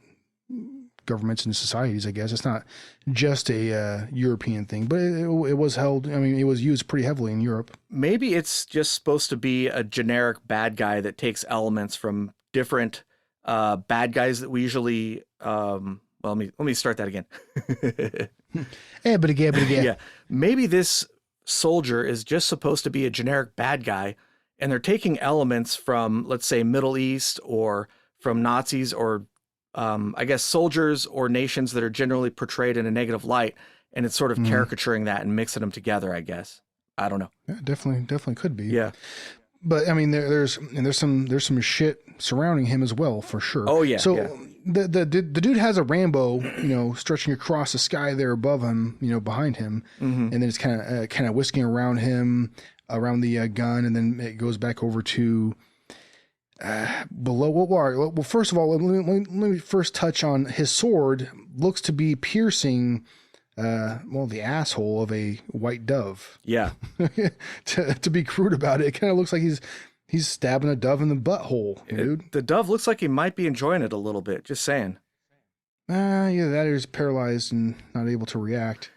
governments and societies. I guess it's not just a European thing, but it was held. I mean, it was used pretty heavily in Europe. Maybe it's just supposed to be a generic bad guy that takes elements from different bad guys that we usually. Well, let me start that again. But again. Yeah, maybe this soldier is just supposed to be a generic bad guy, and they're taking elements from, let's say, Middle East or from Nazis or I guess soldiers or nations that are generally portrayed in a negative light, and it's sort of caricaturing that and mixing them together, I guess. I don't know. Yeah, definitely could be. Yeah. But I mean, there's some shit surrounding him as well, for sure. Oh yeah. So Yeah. the dude has a rainbow, stretching across the sky there above him, behind him, Mm-hmm. and then it's kind of whisking around him, around the gun, and then it goes back over to below. Well, first of all, let me first touch on his sword. Looks to be piercing, the asshole of a white dove. Yeah. to be crude about it, it kind of looks like he's stabbing a dove in the butthole, dude. The dove looks like he might be enjoying it a little bit. Just saying. Yeah, that is paralyzed and not able to react.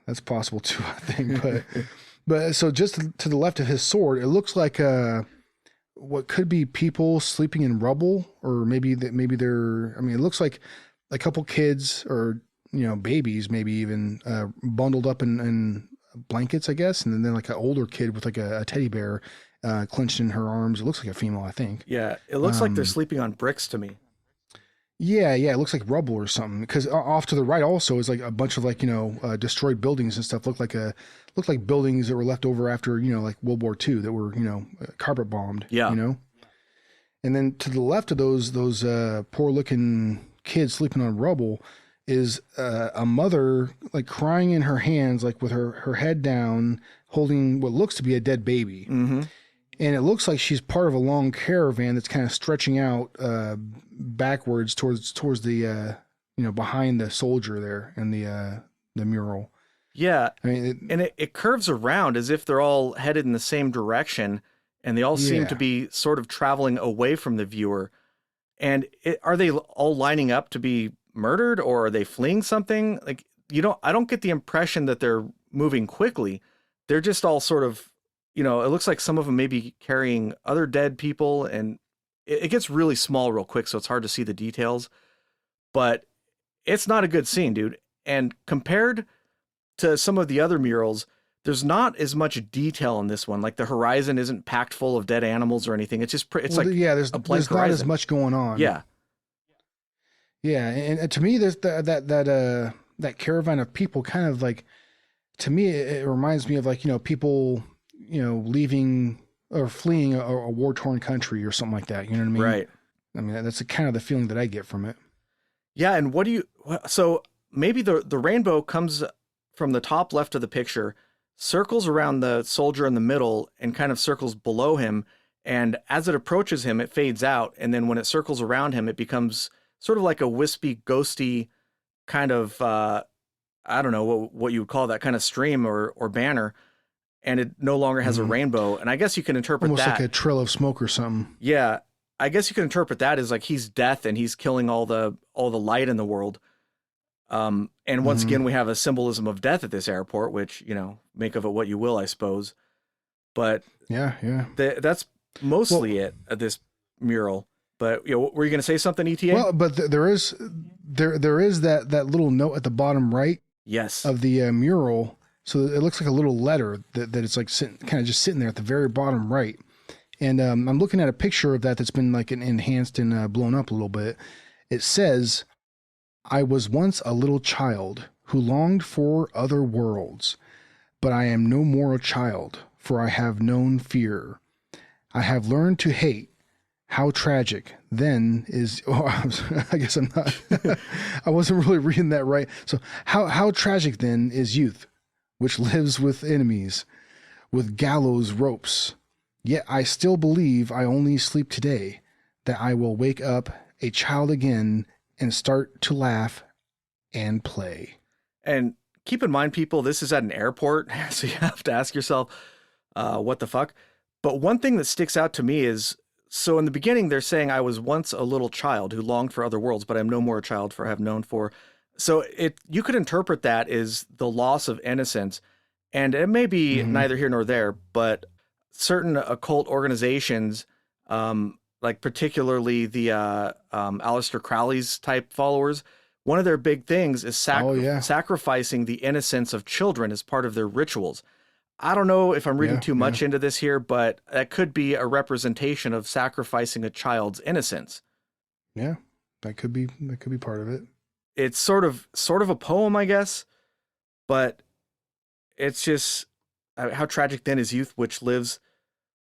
That's possible too, I think. But so just to the left of his sword, it looks like what could be people sleeping in rubble, or maybe they're. I mean, it looks like a couple kids or babies, maybe even bundled up in blankets, I guess, and then like an older kid with like a teddy bear clenched in her arms. It looks like a female, I think. Yeah. It looks like they're sleeping on bricks to me. Yeah, it looks like rubble or something. Because off to the right also is like a bunch of destroyed buildings and stuff. Look like buildings that were left over after like World War II that were carpet bombed. Yeah. And then to the left of those poor looking kids sleeping on rubble is a mother like crying in her hands, like with her head down, holding what looks to be a dead baby. Mm-hmm. And it looks like she's part of a long caravan that's kind of stretching out backwards towards the behind the soldier there and the mural. Yeah. I mean, it curves around as if they're all headed in the same direction, and they all seem to be sort of traveling away from the viewer. And are they all lining up to be murdered, or are they fleeing something? Like, I don't get the impression that they're moving quickly. They're just all sort of, it looks like some of them may be carrying other dead people, and it gets really small real quick, so it's hard to see the details. But it's not a good scene, dude. And compared to some of the other murals, there's not as much detail in this one. Like the horizon isn't packed full of dead animals or anything. It's just there's not as much going on. Yeah. Yeah, and to me, there's that caravan of people kind of like, to me, it reminds me of like people leaving or fleeing a war-torn country or something like that. You know what I mean? Right. I mean, that's kind of the feeling that I get from it. Yeah, and so maybe the rainbow comes from the top left of the picture, circles around the soldier in the middle, and kind of circles below him. And as it approaches him, it fades out. And then when it circles around him, it becomes sort of like a wispy, ghosty kind of, I don't know what you would call that, kind of stream or banner. And it no longer has a rainbow. And I guess you can interpret almost that. Like a trail of smoke or something. Yeah. I guess you can interpret that as like he's death and he's killing all the light in the world. And once again, we have a symbolism of death at this airport, which, make of it what you will, I suppose. But yeah. That's mostly it at this mural. But were you going to say something, ETA? Well, but there is that little note at the bottom right. Yes. Of the mural. So it looks like a little letter that it's like just sitting there at the very bottom right. And I'm looking at a picture of that's been like enhanced and blown up a little bit. It says, "I was once a little child who longed for other worlds, but I am no more a child, for I have known fear. I have learned to hate. How tragic then is." Oh, I guess I'm not. I wasn't really reading that right. So how tragic then is youth, which lives with enemies, with gallows ropes. Yet I still believe I only sleep today, that I will wake up a child again and start to laugh and play. And keep in mind, people, this is at an airport, so you have to ask yourself, what the fuck? But one thing that sticks out to me is, so in the beginning, they're saying I was once a little child who longed for other worlds, but I'm no more a child, for I have known for. So you could interpret that as the loss of innocence. And it may be neither here nor there, but certain occult organizations, like particularly the Aleister Crowley's type followers, one of their big things is sacrificing the innocence of children as part of their rituals. I don't know if I'm reading too much into this here, but that could be a representation of sacrificing a child's innocence. Yeah, that could be part of it. It's sort of a poem, I guess, but it's just, how tragic then is youth, which lives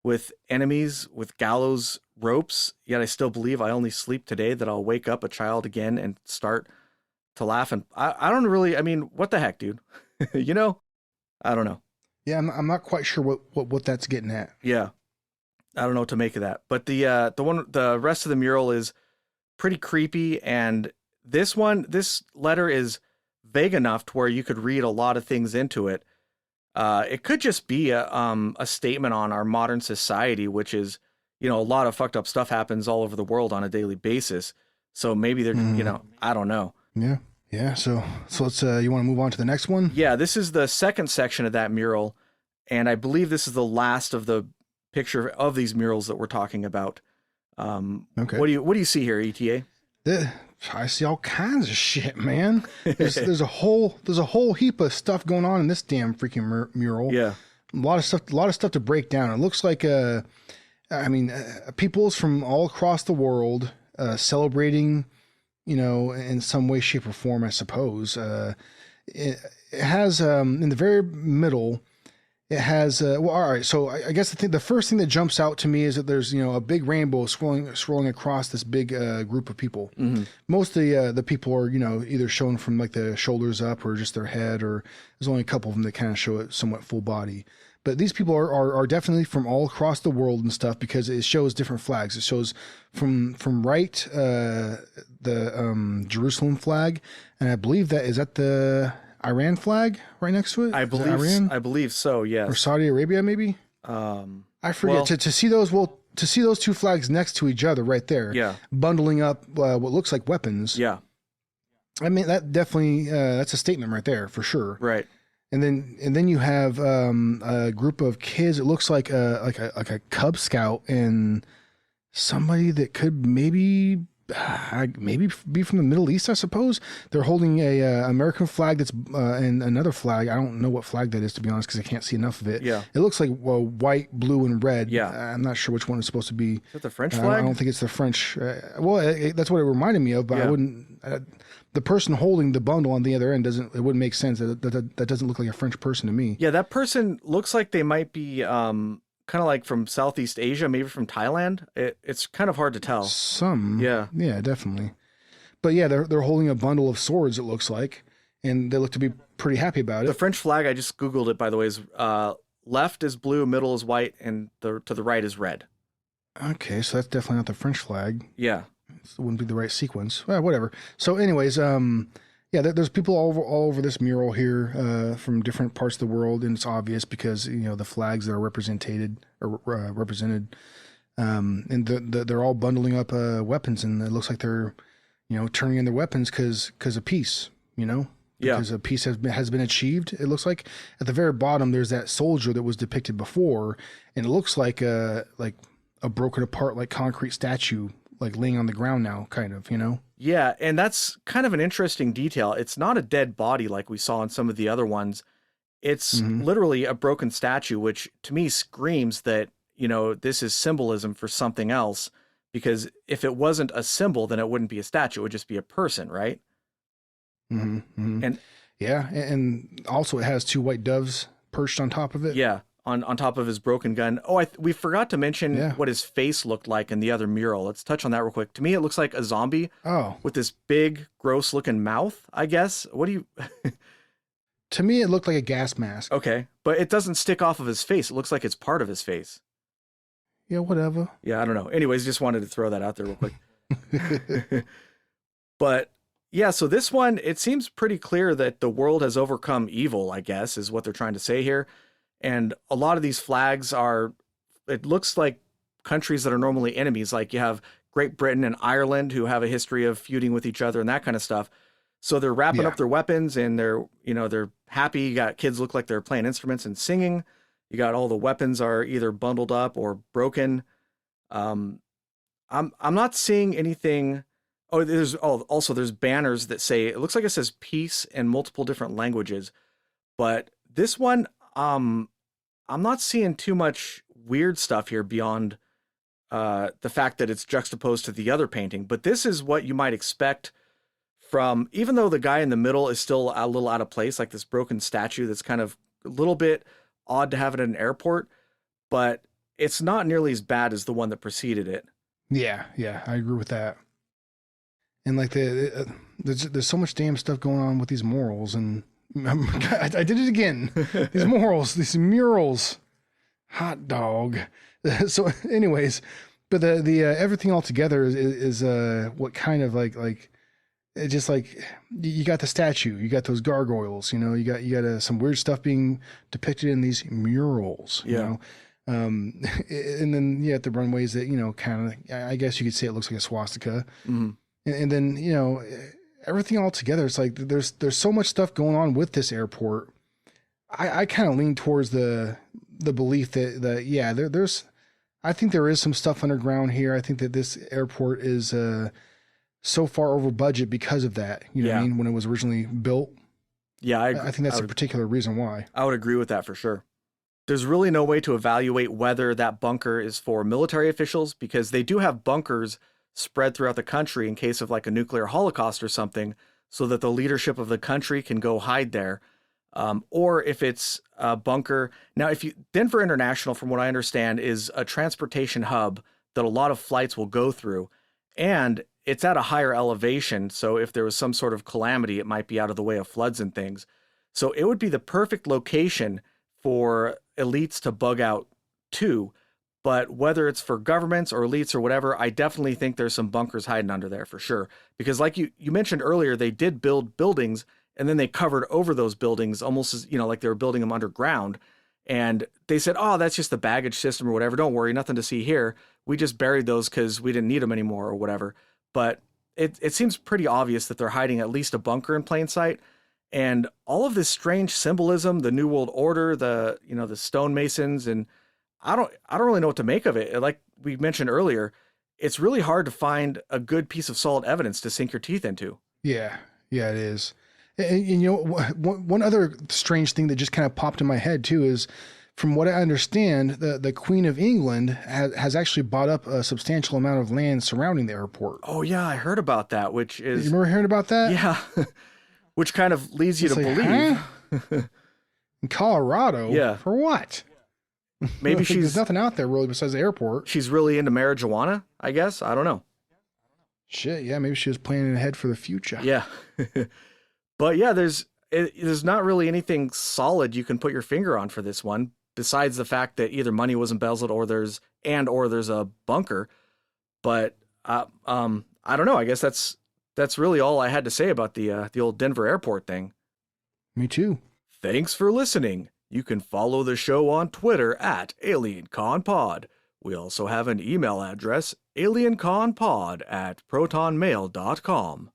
with enemies, with gallows ropes. Yet I still believe I only sleep today, that I'll wake up a child again and start to laugh. And I don't really, I mean, what the heck, dude? You know, I don't know. Yeah, I'm not quite sure what that's getting at. Yeah, I don't know what to make of that. But the rest of the mural is pretty creepy, and this letter is vague enough to where you could read a lot of things into it. It could just be a statement on our modern society, which is, a lot of fucked up stuff happens all over the world on a daily basis. So maybe they're, I don't know. Yeah. Yeah. So let's, you want to move on to the next one? Yeah. This is the second section of that mural. And I believe this is the last of the picture of these murals that we're talking about. Okay. What do you see here, ETA? I see all kinds of shit, man. There's a whole heap of stuff going on in this damn freaking mural. Yeah. A lot of stuff to break down. It looks like, peoples from all across the world, celebrating, in some way, shape, or form, I suppose. It has, in the very middle, it has, all right. So I guess the first thing that jumps out to me is that there's, a big rainbow swirling across this big group of people. Mm-hmm. Most of the people are, either shown from like the shoulders up or just their head, or there's only a couple of them that kind of show it somewhat full body. But these people are definitely from all across the world and stuff, because it shows different flags. It shows from right, the Jerusalem flag, and I believe that the Iran flag right next to it. I believe so. Yes. Or Saudi Arabia, maybe. I forget. Well, to see those two flags next to each other right there. Yeah. Bundling up what looks like weapons. Yeah. I mean, that definitely that's a statement right there for sure. Right. And then you have a group of kids. It looks like a Cub Scout and somebody that could maybe be from the Middle East, I suppose. They're holding a American flag that's and another flag. I don't know what flag that is, to be honest, because I can't see enough of it. Yeah. It looks like white, blue, and red. Yeah. I'm not sure which one is supposed to be. Is that the French flag? I don't think it's the French. That's what it reminded me of, but Yeah. I wouldn't. The person holding the bundle on the other end wouldn't make sense. That doesn't look like a French person to me. Yeah, that person looks like they might be kind of like from Southeast Asia, maybe from Thailand. It's kind of hard to tell. Yeah, definitely. But yeah, they're holding a bundle of swords, it looks like, and they look to be pretty happy about it. The French flag, I just Googled it, by the way, is left is blue, middle is white, and to the right is red. Okay, so that's definitely not the French flag. Yeah. It wouldn't be the right sequence. Well, whatever. So anyways, there's people all over this mural here from different parts of the world, and it's obvious because, the flags that are represented, and they're all bundling up weapons, and it looks like they're, turning in their weapons because of peace, because a peace has been achieved. It looks like at the very bottom there's that soldier that was depicted before, and it looks like a broken apart like concrete statue, like laying on the ground now, kind of, Yeah, and that's kind of an interesting detail. It's not a dead body like we saw in some of the other ones. It's literally a broken statue, which to me screams that, this is symbolism for something else, because if it wasn't a symbol, then it wouldn't be a statue. It would just be a person, right? Mm-hmm. Mm-hmm. And yeah, and also it has two white doves perched on top of it. Yeah, on top of his broken gun. Oh, we forgot to mention what his face looked like in the other mural. Let's touch on that real quick. To me, it looks like a zombie with this big, gross-looking mouth, I guess. What do you... To me, it looked like a gas mask. Okay, but it doesn't stick off of his face. It looks like it's part of his face. Yeah, whatever. Yeah, I don't know. Anyways, just wanted to throw that out there real quick. But yeah, so this one, it seems pretty clear that the world has overcome evil, I guess, is what they're trying to say here. And a lot of these flags it looks like countries that are normally enemies. Like you have Great Britain and Ireland, who have a history of feuding with each other and that kind of stuff. So they're wrapping up their weapons, and they're happy. You got kids look like they're playing instruments and singing. You got all the weapons are either bundled up or broken. I'm not seeing anything. Oh, there's banners that say, it looks like it says peace in multiple different languages. But this one, I'm not seeing too much weird stuff here beyond the fact that it's juxtaposed to the other painting. But this is what you might expect from, even though the guy in the middle is still a little out of place, like this broken statue that's kind of a little bit odd to have it at an airport, but it's not nearly as bad as the one that preceded it. Yeah, I agree with that. And like there's so much damn stuff going on with these morals, and I did it again. These morals, these murals, hot dog. So, anyways, but the everything all together is what kind of like it's just like you got the statue, you got those gargoyles, you got some weird stuff being depicted in these murals, you know. And then you have the runways that kind of, I guess you could say it looks like a swastika. Mm-hmm. And then everything all together, it's like there's so much stuff going on with this airport. I kind of lean towards the belief that yeah, there's I think there is some stuff underground here. I think that this airport is so far over budget because of that. You know what I mean? When it was originally built. Yeah, I think that's a particular reason why. I would agree with that for sure. There's really no way to evaluate whether that bunker is for military officials, because they do have bunkers spread throughout the country in case of like a nuclear holocaust or something, so that the leadership of the country can go hide there. Or if it's a bunker. Now, Denver International, from what I understand, is a transportation hub that a lot of flights will go through, and it's at a higher elevation. So if there was some sort of calamity, it might be out of the way of floods and things. So it would be the perfect location for elites to bug out to. But whether it's for governments or elites or whatever, I definitely think there's some bunkers hiding under there for sure. Because like you mentioned earlier, they did build buildings and then they covered over those buildings almost as, like they were building them underground. And they said, oh, that's just the baggage system or whatever. Don't worry, nothing to see here. We just buried those because we didn't need them anymore or whatever. But it seems pretty obvious that they're hiding at least a bunker in plain sight. And all of this strange symbolism, the New World Order, the stonemasons, and I don't really know what to make of it. Like we mentioned earlier, it's really hard to find a good piece of solid evidence to sink your teeth into. Yeah, it is. And one other strange thing that just kind of popped in my head too is, from what I understand, the Queen of England has actually bought up a substantial amount of land surrounding the airport. Oh yeah, I heard about that. Which is, you remember hearing about that? Yeah, which kind of leads you to believe. Huh? In Colorado? Yeah. For what? Maybe there's nothing out there really besides the airport. She's really into marijuana, I guess. I don't know. Shit, yeah, maybe she was planning ahead for the future. Yeah. But yeah, there's not really anything solid you can put your finger on for this one, besides the fact that either money was embezzled or there's a bunker. But I don't know. I guess that's really all I had to say about the old Denver airport thing. Me too. Thanks for listening. You can follow the show on Twitter at AlienConPod. We also have an email address, alienconpod@protonmail.com.